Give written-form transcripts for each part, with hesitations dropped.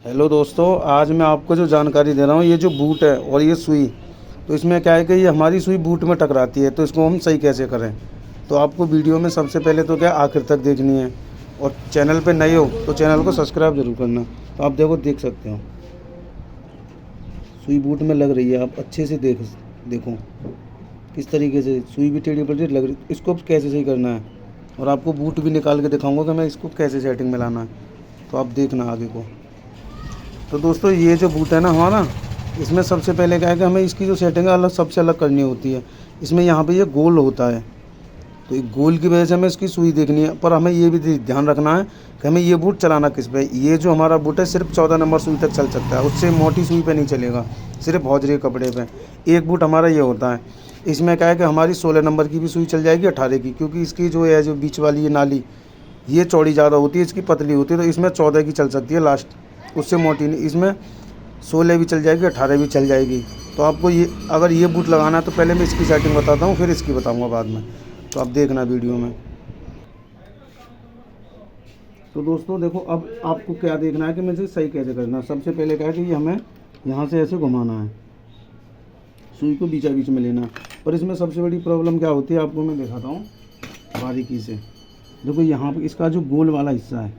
Hello दोस्तों, आज मैं आपको जो जानकारी दे रहा हूँ, ये जो बूट है और ये सुई, तो इसमें क्या है कि ये हमारी सुई बूट में टकराती है, तो इसको हम सही कैसे करें। तो आपको वीडियो में सबसे पहले तो क्या आखिर तक देखनी है, और चैनल पे नए हो तो चैनल को सब्सक्राइब जरूर करना। तो आप देख सकते हो सुई बूट में लग रही है, आप अच्छे से देखो किस तरीके से सुई भी टेढ़ी पलटी लग रही। इसको कैसे सही करना है, और आपको बूट भी निकाल के दिखाऊंगा कि मैं इसको कैसे सेटिंग में लाना है, तो आप देखना आगे को। तो दोस्तों, ये जो बूट है ना हमारा, इसमें सबसे पहले क्या है कि हमें इसकी जो सेटिंग है सबसे अलग करनी होती है। इसमें यहाँ पे ये गोल होता है, तो ये गोल की वजह से हमें इसकी सुई देखनी है। पर हमें ये भी ध्यान रखना है कि हमें ये बूट चलाना किस पे। ये जो हमारा बूट है सिर्फ 14 नंबर सुई तक चल सकता है, उससे मोटी सुई पे नहीं चलेगा, सिर्फ हौजरी कपड़े पे। एक बूट हमारा ये होता है, इसमें क्या है कि हमारी 16 नंबर की भी सुई चल जाएगी, 18 की, क्योंकि इसकी जो है जो बीच वाली ये नाली, ये चौड़ी ज़्यादा होती है, इसकी पतली होती है, तो इसमें 14 की चल सकती है लास्ट, उससे मोटी नहीं। इसमें 16 भी चल जाएगी, 18 भी चल जाएगी। तो आपको ये अगर ये बूट लगाना है तो पहले मैं इसकी सेटिंग बताता हूँ, फिर इसकी बताऊँगा बाद में, तो आप देखना वीडियो में। तो दोस्तों देखो, अब आपको क्या देखना है कि मुझे सही कैसे करना है। सबसे पहले क्या है कि ये हमें यहाँ से ऐसे घुमाना है, सुई को बीचा बीच में लेना है। पर इसमें सबसे बड़ी प्रॉब्लम क्या होती है, आपको मैं दिखाता हूँ बारीकी से। देखो यहाँ पर इसका जो गोल वाला हिस्सा है,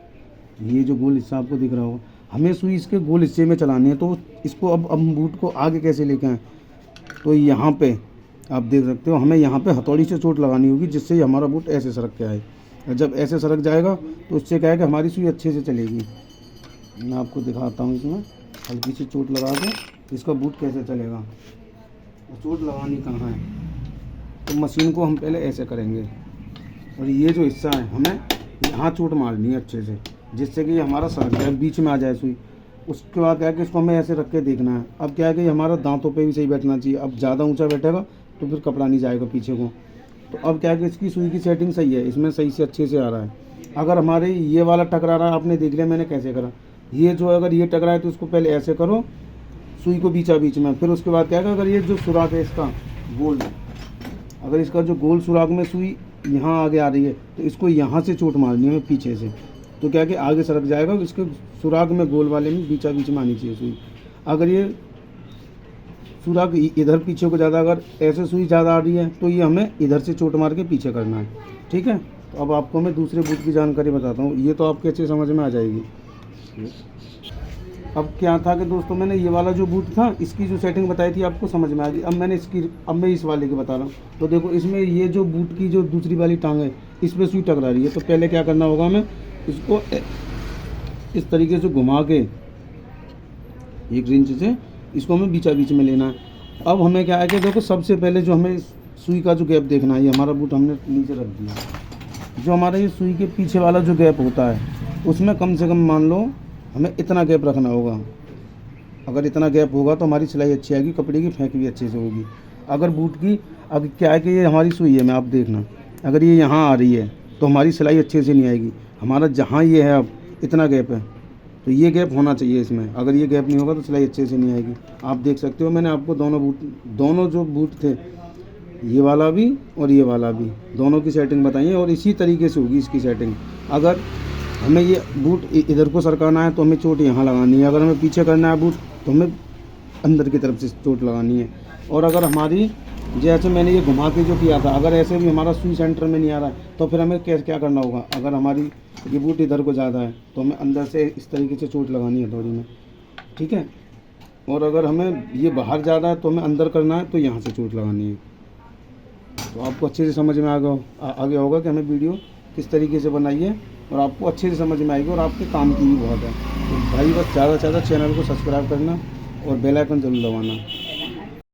ये जो गोल हिस्सा आपको दिख रहा होगा, हमें सुई इसके गोल हिस्से में चलानी है। तो इसको अब हम बूट को आगे कैसे लेके आएँ, तो यहाँ पे आप देख सकते हो, हमें यहाँ पे हथौड़ी से चोट लगानी होगी, जिससे हमारा बूट ऐसे सरक के आए। और जब ऐसे सरक जाएगा तो उससे क्या है कि हमारी सुई अच्छे से चलेगी। मैं आपको दिखाता हूँ, इसमें हल्की सी चोट लगा के इसका बूट कैसे चलेगा। चोट लगानी कहाँ है, तो मशीन को हम पहले ऐसे करेंगे, और ये जो हिस्सा है हमें यहाँ चोट मारनी है अच्छे से, जिससे कि हमारा सरक जाए, बीच में आ जाए सुई। उसके बाद क्या है कि इसको हमें ऐसे रख के देखना है। अब क्या है कि हमारा दांतों पे भी सही बैठना चाहिए। अब ज़्यादा ऊंचा बैठेगा तो फिर कपड़ा नहीं जाएगा पीछे को। तो अब क्या है कि इसकी सुई की सेटिंग सही है, इसमें सही से अच्छे से आ रहा है। अगर हमारे ये वाला टकरा रहा है, आपने देख लिया मैंने कैसे करा, ये जो अगर ये टकरा है तो उसको पहले ऐसे करो, सुई को बीचा बीच में। फिर उसके बाद क्या है, अगर ये जो सुराख है इसका गोल, अगर इसका जो गोल सुराख में सुई यहाँ आगे आ रही है, तो इसको यहाँ से चोट मारनी है पीछे से। तो क्या कि आगे सरक जाएगा, इसके सुराग में गोल वाले में बीचा बीच में आनी चाहिए सुई। अगर ये सुराग इधर पीछे को ज़्यादा, अगर ऐसे सुई ज़्यादा आ रही है तो ये हमें इधर से चोट मार के पीछे करना है, ठीक है। तो अब आपको मैं दूसरे बूट की जानकारी बताता हूँ, ये तो आपके अच्छे समझ में आ जाएगी। अब क्या था कि दोस्तों, मैंने ये वाला जो बूट था इसकी जो सेटिंग बताई थी आपको समझ में आ गई। अब मैं इस वाले की बता रहा हूँ। तो देखो, इसमें ये जो बूट की जो दूसरी वाली टांग है, इस पर सुई टकरा रही है। तो पहले क्या करना होगा, हमें इसको इस तरीके से घुमा के एक इंच से इसको हमें बीचा बीच में लेना है। अब हमें क्या है कि देखो, सबसे पहले जो हमें सुई का जो गैप देखना है, ये हमारा बूट हमने नीचे रख दिया। जो हमारा ये सुई के पीछे वाला जो गैप होता है, उसमें कम से कम मान लो हमें इतना गैप रखना होगा। अगर इतना गैप होगा तो हमारी सिलाई अच्छी आएगी, कपड़े की फेंक भी अच्छे से होगी। अगर बूट की, अब क्या है कि ये हमारी सुई है, मैं आप देखना, अगर ये यहाँ आ रही है तो हमारी सिलाई अच्छे से नहीं आएगी। हमारा जहाँ ये है अब इतना गैप है, तो ये गैप होना चाहिए इसमें। अगर ये गैप नहीं होगा तो सिलाई अच्छे से नहीं आएगी। आप देख सकते हो, मैंने आपको दोनों जो बूट थे, ये वाला भी और ये वाला भी, दोनों की सेटिंग बताई है, और इसी तरीके से होगी इसकी सेटिंग। अगर हमें ये बूट इधर को सरकाना है तो हमें चोट यहाँ लगानी है। अगर हमें पीछे करना है बूट तो हमें अंदर की तरफ से चोट लगानी है। और अगर हमारी, जैसे मैंने ये घुमा के जो किया था, अगर ऐसे भी हमारा सुई सेंटर में नहीं आ रहा है तो फिर हमें क्या करना होगा। अगर हमारी ये बूट इधर को ज़्यादा है तो हमें अंदर से इस तरीके से चोट लगानी है थोड़ी में, ठीक है। और अगर हमें ये बाहर ज़्यादा है तो हमें अंदर करना है, तो यहाँ से चोट लगानी है। तो आपको अच्छे से समझ में आ गया होगा कि हमें वीडियो किस तरीके से बनाई है, और आपको अच्छे से समझ में आएगी, और आपके काम की भी बहुत है। तो भाई बस ज़्यादा से ज़्यादा चैनल को सब्सक्राइब करना और बेल आइकन जरूर दबाना।